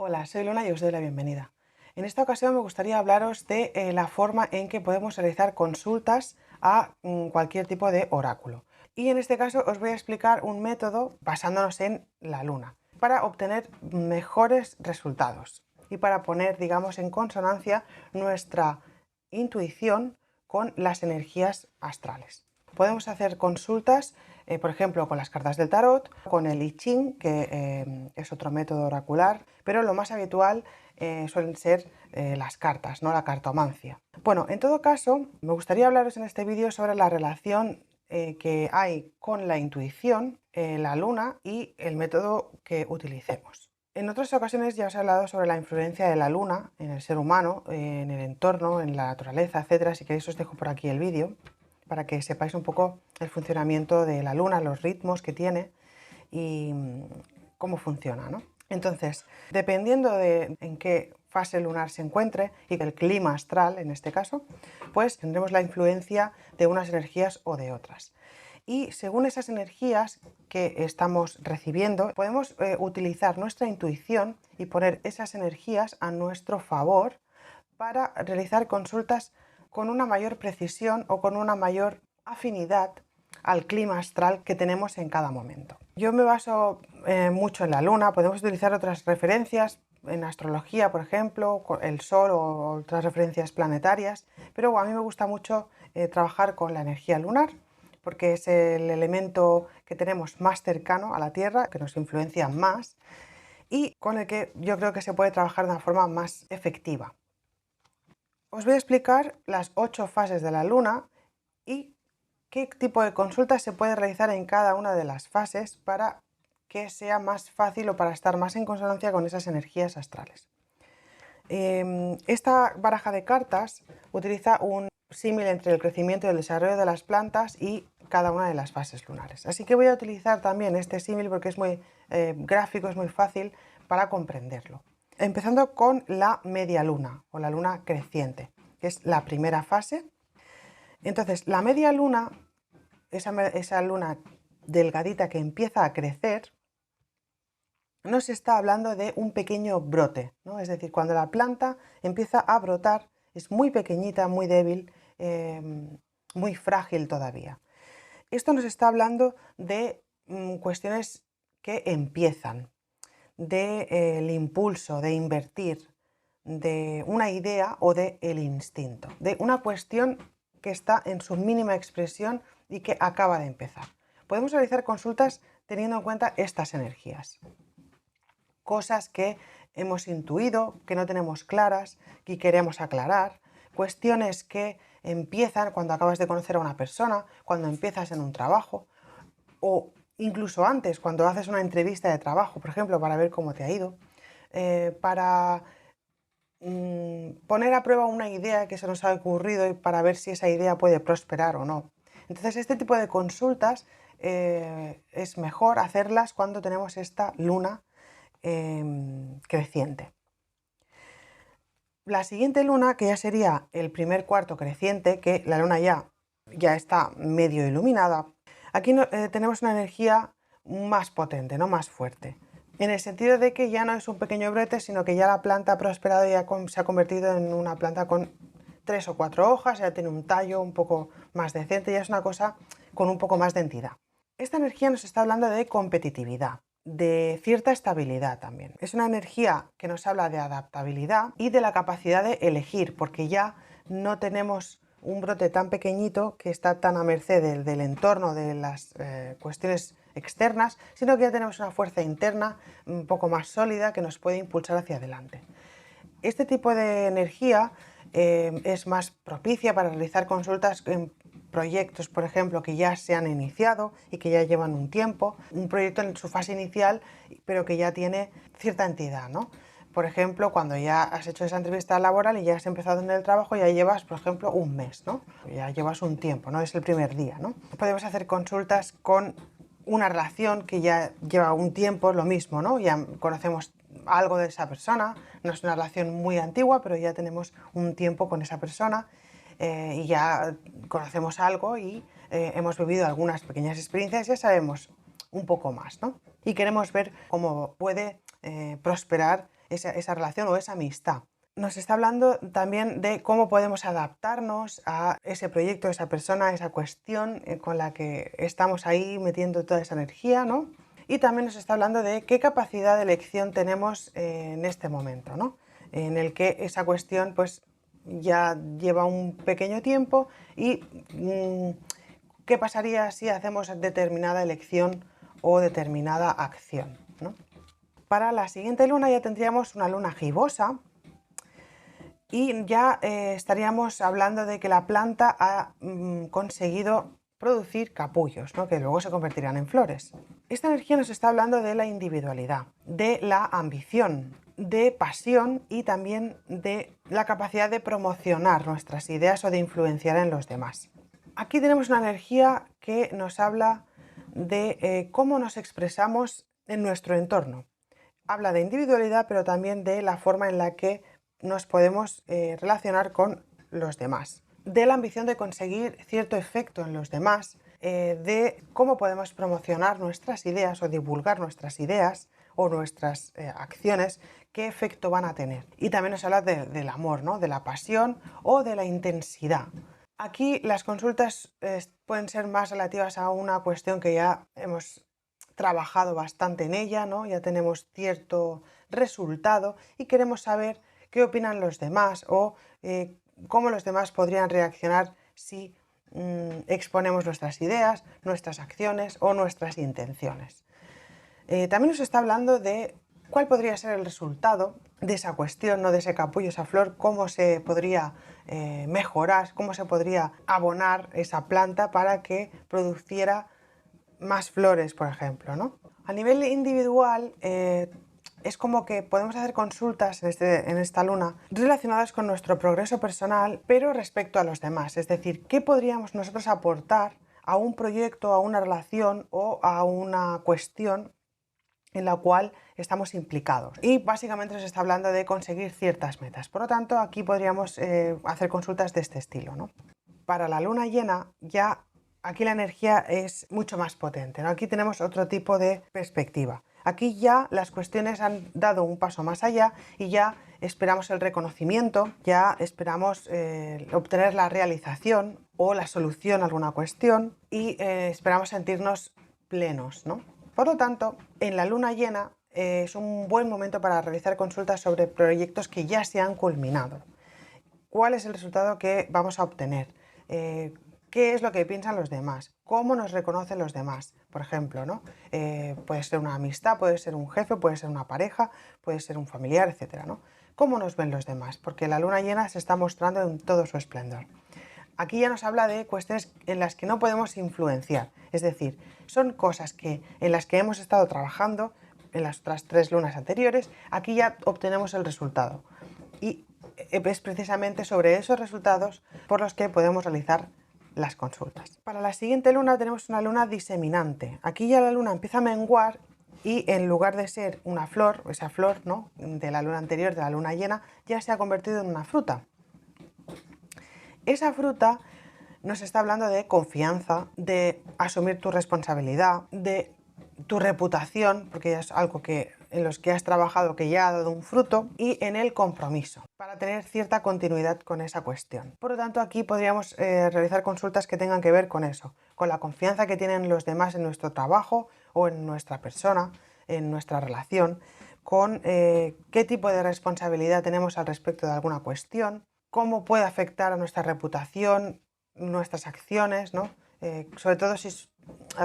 Hola, soy Luna y os doy la bienvenida. En esta ocasión me gustaría hablaros de la forma en que podemos realizar consultas a cualquier tipo de oráculo. Y en este caso os voy a explicar un método basándonos en la luna para obtener mejores resultados y para poner, digamos, en consonancia nuestra intuición con las energías astrales. Podemos hacer consultas, por ejemplo, con las cartas del tarot, con el I Ching, que es otro método oracular, pero lo más habitual suelen ser las cartas, ¿no? La cartomancia. Bueno, en todo caso, me gustaría hablaros en este vídeo sobre la relación que hay con la intuición, la luna y el método que utilicemos. En otras ocasiones ya os he hablado sobre la influencia de la luna en el ser humano, en el entorno, en la naturaleza, etcétera. Si queréis os dejo por aquí el vídeo para que sepáis un poco el funcionamiento de la luna, los ritmos que tiene y cómo funciona, ¿no? Entonces, dependiendo de en qué fase lunar se encuentre y del clima astral en este caso, pues tendremos la influencia de unas energías o de otras. Y según esas energías que estamos recibiendo, podemos utilizar nuestra intuición y poner esas energías a nuestro favor para realizar consultas con una mayor precisión o con una mayor afinidad al clima astral que tenemos en cada momento. Yo me baso mucho en la luna, podemos utilizar otras referencias en astrología, por ejemplo, el sol o otras referencias planetarias, pero a mí me gusta mucho trabajar con la energía lunar porque es el elemento que tenemos más cercano a la Tierra, que nos influencia más y con el que yo creo que se puede trabajar de una forma más efectiva. Os voy a explicar las 8 fases de la luna y qué tipo de consultas se puede realizar en cada una de las fases para que sea más fácil o para estar más en consonancia con esas energías astrales. Esta baraja de cartas utiliza un símil entre el crecimiento y el desarrollo de las plantas y cada una de las fases lunares. Así que voy a utilizar también este símil porque es muy gráfico, es muy fácil para comprenderlo. Empezando con la media luna o la luna creciente, que es la primera fase. Entonces, la media luna, esa luna delgadita que empieza a crecer, nos está hablando de un pequeño brote, ¿no? Es decir, cuando la planta empieza a brotar, es muy pequeñita, muy débil, muy frágil todavía. Esto nos está hablando de cuestiones que empiezan, del impulso, de invertir, de una idea o de el instinto, de una cuestión que está en su mínima expresión y que acaba de empezar. Podemos realizar consultas teniendo en cuenta estas energías. Cosas que hemos intuido, que no tenemos claras y queremos aclarar, cuestiones que empiezan cuando acabas de conocer a una persona, cuando empiezas en un trabajo o incluso antes, cuando haces una entrevista de trabajo, por ejemplo, para ver cómo te ha ido, para poner a prueba una idea que se nos ha ocurrido y para ver si esa idea puede prosperar o no. Entonces, este tipo de consultas es mejor hacerlas cuando tenemos esta luna creciente. La siguiente luna, que ya sería el primer cuarto creciente, que la luna ya está medio iluminada, aquí tenemos una energía más potente, ¿no? Más fuerte. En el sentido de que ya no es un pequeño brote, sino que ya la planta ha prosperado y se ha convertido en una planta con 3 o 4 hojas, ya tiene un tallo un poco más decente, ya es una cosa con un poco más de entidad. Esta energía nos está hablando de competitividad, de cierta estabilidad también. Es una energía que nos habla de adaptabilidad y de la capacidad de elegir, porque ya no tenemos un brote tan pequeñito que está tan a merced del entorno, de las cuestiones externas, sino que ya tenemos una fuerza interna un poco más sólida que nos puede impulsar hacia adelante. Este tipo de energía es más propicia para realizar consultas en proyectos, por ejemplo, que ya se han iniciado y que ya llevan un tiempo, un proyecto en su fase inicial, pero que ya tiene cierta entidad, ¿no? Por ejemplo, cuando ya has hecho esa entrevista laboral y ya has empezado en el trabajo, ya llevas, por ejemplo, un mes, ¿no? Ya llevas un tiempo, no es el primer día, ¿no? Podemos hacer consultas con una relación que ya lleva un tiempo, lo mismo, ¿no? Ya conocemos algo de esa persona, no es una relación muy antigua, pero ya tenemos un tiempo con esa persona y ya conocemos algo y hemos vivido algunas pequeñas experiencias, ya sabemos un poco más, ¿no? Y queremos ver cómo puede prosperar esa relación o esa amistad. Nos está hablando también de cómo podemos adaptarnos a ese proyecto, esa persona, esa cuestión con la que estamos ahí metiendo toda esa energía, ¿no? Y también nos está hablando de qué capacidad de elección tenemos en este momento, ¿no? En el que esa cuestión pues ya lleva un pequeño tiempo y qué pasaría si hacemos determinada elección o determinada acción, ¿no? Para la siguiente luna ya tendríamos una luna gibosa y ya estaríamos hablando de que la planta ha conseguido producir capullos, ¿no? Que luego se convertirán en flores. Esta energía nos está hablando de la individualidad, de la ambición, de pasión y también de la capacidad de promocionar nuestras ideas o de influenciar en los demás. Aquí tenemos una energía que nos habla de cómo nos expresamos en nuestro entorno. Habla de individualidad, pero también de la forma en la que nos podemos relacionar con los demás, de la ambición de conseguir cierto efecto en los demás, de cómo podemos promocionar nuestras ideas o divulgar nuestras ideas o nuestras acciones, qué efecto van a tener. Y también nos habla del amor, ¿no? De la pasión o de la intensidad. Aquí las consultas pueden ser más relativas a una cuestión que ya hemos trabajado bastante en ella, ¿no? Ya tenemos cierto resultado y queremos saber qué opinan los demás o cómo los demás podrían reaccionar si exponemos nuestras ideas, nuestras acciones o nuestras intenciones. También nos está hablando de cuál podría ser el resultado de esa cuestión, ¿no? De ese capullo, esa flor, cómo se podría mejorar, cómo se podría abonar esa planta para que produciera más flores, por ejemplo, ¿no? A nivel individual, es como que podemos hacer consultas en esta luna relacionadas con nuestro progreso personal, pero respecto a los demás. Es decir, ¿qué podríamos nosotros aportar a un proyecto, a una relación o a una cuestión en la cual estamos implicados? Y básicamente nos está hablando de conseguir ciertas metas. Por lo tanto, aquí podríamos hacer consultas de este estilo, ¿no? Para la luna llena ya aquí la energía es mucho más potente, ¿no? Aquí tenemos otro tipo de perspectiva. Aquí ya las cuestiones han dado un paso más allá y ya esperamos el reconocimiento, ya esperamos obtener la realización o la solución a alguna cuestión y esperamos sentirnos plenos, ¿no? Por lo tanto, en la luna llena es un buen momento para realizar consultas sobre proyectos que ya se han culminado. ¿Cuál es el resultado que vamos a obtener? ¿Qué es lo que piensan los demás? ¿Cómo nos reconocen los demás? Por ejemplo, ¿no? Puede ser una amistad, puede ser un jefe, puede ser una pareja, puede ser un familiar, etcétera, ¿no? ¿Cómo nos ven los demás? Porque la luna llena se está mostrando en todo su esplendor. Aquí ya nos habla de cuestiones en las que no podemos influenciar, es decir, son cosas en las que hemos estado trabajando en las otras 3 lunas anteriores, aquí ya obtenemos el resultado. Y es precisamente sobre esos resultados por los que podemos realizar las consultas. Para la siguiente luna tenemos una luna diseminante. Aquí ya la luna empieza a menguar y en lugar de ser una flor, esa flor, ¿no?, de la luna anterior, de la luna llena, ya se ha convertido en una fruta. Esa fruta nos está hablando de confianza, de asumir tu responsabilidad, de tu reputación, porque ya es algo en los que has trabajado que ya ha dado un fruto, y en el compromiso, para tener cierta continuidad con esa cuestión. Por lo tanto, aquí podríamos realizar consultas que tengan que ver con eso, con la confianza que tienen los demás en nuestro trabajo o en nuestra persona, en nuestra relación, con qué tipo de responsabilidad tenemos al respecto de alguna cuestión, cómo puede afectar a nuestra reputación, nuestras acciones, ¿no? Sobre todo si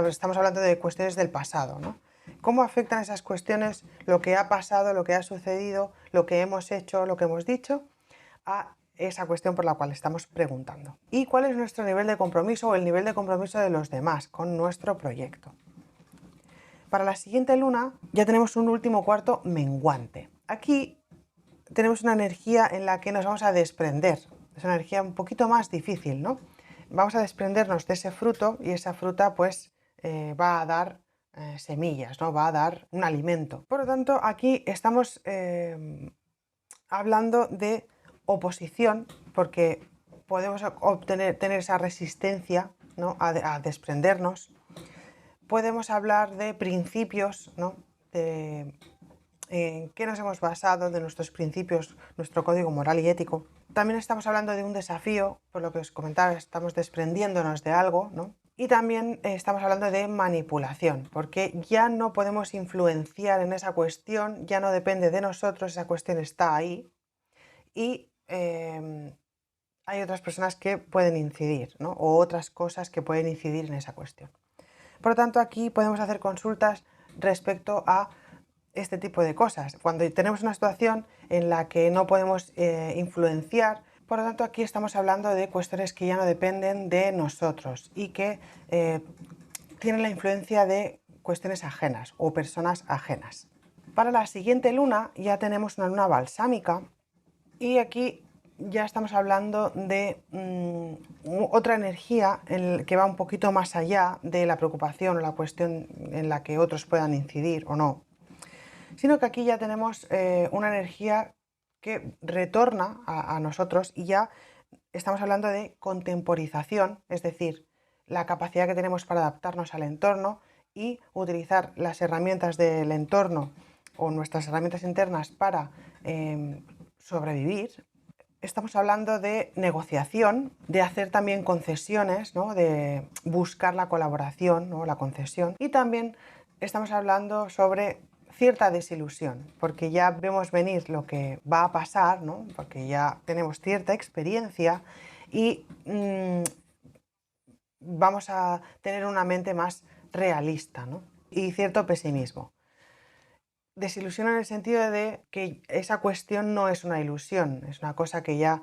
estamos hablando de cuestiones del pasado, ¿no? ¿Cómo afectan esas cuestiones, lo que ha pasado, lo que ha sucedido, lo que hemos hecho, lo que hemos dicho, a esa cuestión por la cual estamos preguntando? ¿Y cuál es nuestro nivel de compromiso o el nivel de compromiso de los demás con nuestro proyecto? Para la siguiente luna ya tenemos un último cuarto menguante. Aquí tenemos una energía en la que nos vamos a desprender. Es una energía un poquito más difícil, ¿no? Vamos a desprendernos de ese fruto y esa fruta pues va a dar semillas, ¿no? Va a dar un alimento. Por lo tanto, aquí estamos hablando de oposición porque podemos tener esa resistencia, ¿no?, a desprendernos. Podemos hablar de principios, ¿no?, en qué nos hemos basado, de nuestros principios, nuestro código moral y ético. También estamos hablando de un desafío, por lo que os comentaba, estamos desprendiéndonos de algo, ¿no? Y también estamos hablando de manipulación, porque ya no podemos influenciar en esa cuestión, ya no depende de nosotros, esa cuestión está ahí y hay otras personas que pueden incidir, ¿no? O otras cosas que pueden incidir en esa cuestión. Por lo tanto, aquí podemos hacer consultas respecto a este tipo de cosas. Cuando tenemos una situación en la que no podemos influenciar, por lo tanto, aquí estamos hablando de cuestiones que ya no dependen de nosotros y que tienen la influencia de cuestiones ajenas o personas ajenas. Para la siguiente luna ya tenemos una luna balsámica y aquí ya estamos hablando de otra energía que va un poquito más allá de la preocupación o la cuestión en la que otros puedan incidir o no, sino que aquí ya tenemos una energía que retorna a nosotros y ya estamos hablando de contemporización, es decir, la capacidad que tenemos para adaptarnos al entorno y utilizar las herramientas del entorno o nuestras herramientas internas para sobrevivir. Estamos hablando de negociación, de hacer también concesiones, ¿no? De buscar la colaboración, ¿no? La concesión. Y también estamos hablando sobre cierta desilusión, porque ya vemos venir lo que va a pasar, ¿no? Porque ya tenemos cierta experiencia y vamos a tener una mente más realista, ¿no? Y cierto pesimismo. Desilusión en el sentido de que esa cuestión no es una ilusión, es una cosa que ya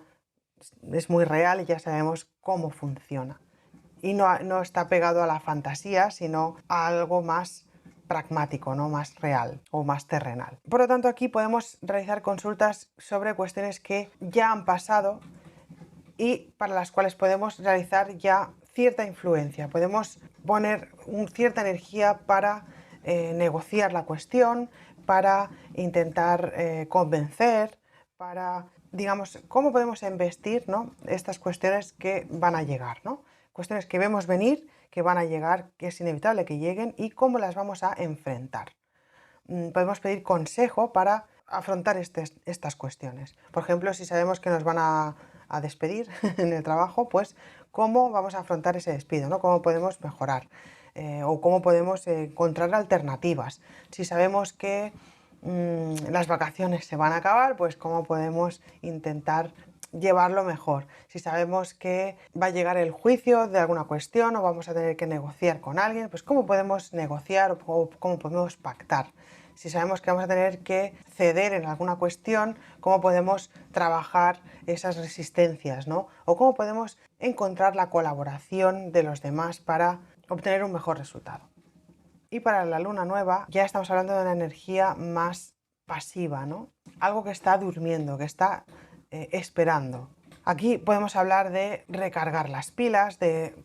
es muy real y ya sabemos cómo funciona. Y no está pegado a la fantasía, sino a algo más pragmático, ¿no? Más real o más terrenal. Por lo tanto, aquí podemos realizar consultas sobre cuestiones que ya han pasado y para las cuales podemos realizar ya cierta influencia. Podemos poner cierta energía para negociar la cuestión, para intentar convencer, para, digamos, cómo podemos embestir, ¿no? Estas cuestiones que van a llegar, ¿no? Cuestiones que vemos venir, que van a llegar, que es inevitable que lleguen y cómo las vamos a enfrentar. Podemos pedir consejo para afrontar estas cuestiones. Por ejemplo, si sabemos que nos van a despedir en el trabajo, pues cómo vamos a afrontar ese despido, ¿no? Cómo podemos mejorar o cómo podemos encontrar alternativas. Si sabemos que las vacaciones se van a acabar, pues cómo podemos intentar llevarlo mejor. Si sabemos que va a llegar el juicio de alguna cuestión o vamos a tener que negociar con alguien, pues cómo podemos negociar o cómo podemos pactar. Si sabemos que vamos a tener que ceder en alguna cuestión, cómo podemos trabajar esas resistencias, ¿no? O cómo podemos encontrar la colaboración de los demás para obtener un mejor resultado. Y para la luna nueva ya estamos hablando de una energía más pasiva, ¿no? Algo que está durmiendo, que está esperando. Aquí podemos hablar de recargar las pilas, de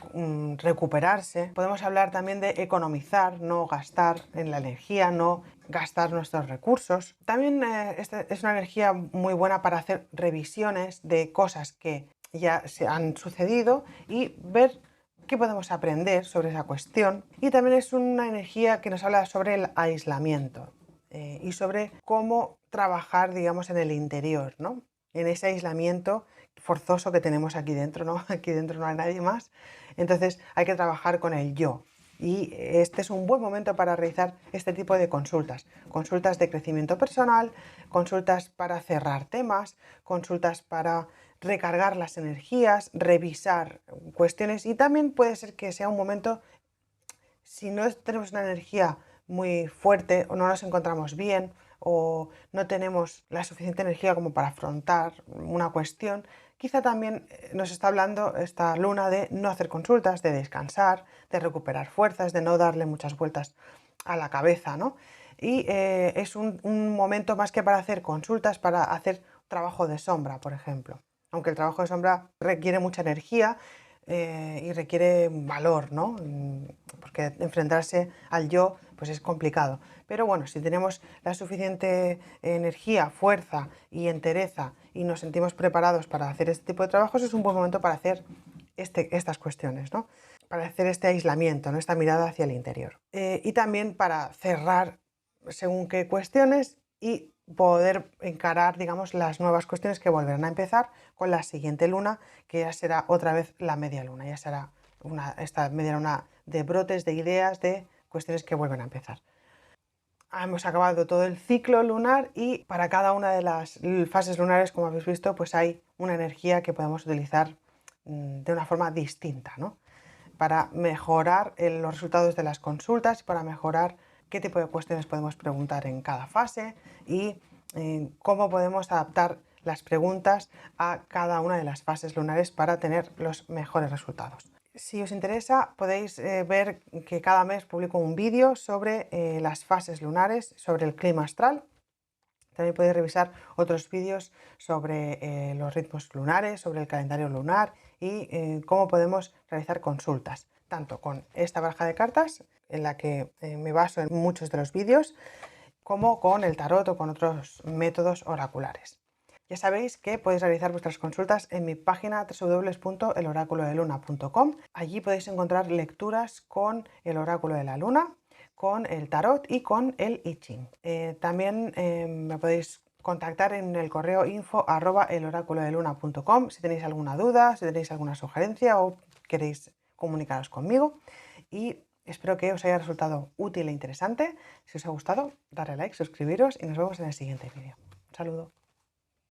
recuperarse. Podemos hablar también de economizar, no gastar en la energía, no gastar nuestros recursos. También es una energía muy buena para hacer revisiones de cosas que ya se han sucedido y ver qué podemos aprender sobre esa cuestión. Y también es una energía que nos habla sobre el aislamiento y sobre cómo trabajar, digamos, en el interior, ¿no? En ese aislamiento forzoso que tenemos aquí dentro, ¿no? Aquí dentro no hay nadie más. Entonces hay que trabajar con el yo. Y este es un buen momento para realizar este tipo de consultas. Consultas de crecimiento personal, consultas para cerrar temas, consultas para recargar las energías, revisar cuestiones y también puede ser que sea un momento, si no tenemos una energía muy fuerte o no nos encontramos bien o no tenemos la suficiente energía como para afrontar una cuestión, quizá también nos está hablando esta luna de no hacer consultas, de descansar, de recuperar fuerzas, de no darle muchas vueltas a la cabeza, ¿no? Y es un momento más que para hacer consultas, para hacer trabajo de sombra, por ejemplo. Aunque el trabajo de sombra requiere mucha energía y requiere valor, ¿no? Porque enfrentarse al yo pues es complicado. Pero bueno, si tenemos la suficiente energía, fuerza y entereza y nos sentimos preparados para hacer este tipo de trabajos, es un buen momento para hacer estas cuestiones, ¿no? Para hacer este aislamiento, ¿no? Esta mirada hacia el interior. Y también para cerrar según qué cuestiones y poder encarar, digamos, las nuevas cuestiones que volverán a empezar con la siguiente luna, que ya será otra vez la media luna, ya será esta media luna de brotes, de ideas, de cuestiones que vuelven a empezar. Hemos acabado todo el ciclo lunar y para cada una de las fases lunares, como habéis visto, pues hay una energía que podemos utilizar de una forma distinta, ¿no? Para mejorar los resultados de las consultas y para mejorar qué tipo de cuestiones podemos preguntar en cada fase y cómo podemos adaptar las preguntas a cada una de las fases lunares para tener los mejores resultados. Si os interesa, podéis ver que cada mes publico un vídeo sobre las fases lunares, sobre el clima astral. También podéis revisar otros vídeos sobre los ritmos lunares, sobre el calendario lunar y cómo podemos realizar consultas, tanto con esta baraja de cartas, en la que me baso en muchos de los vídeos, como con el tarot o con otros métodos oraculares. Ya sabéis que podéis realizar vuestras consultas en mi página www.eloraculodeluna.com. Allí podéis encontrar lecturas con el oráculo de la luna, con el tarot y con el I Ching. También me podéis contactar en el correo info@eloraculodeluna.com si tenéis alguna duda, si tenéis alguna sugerencia o queréis comunicaros conmigo. Y espero que os haya resultado útil e interesante. Si os ha gustado, darle like, suscribiros y nos vemos en el siguiente vídeo. Un saludo.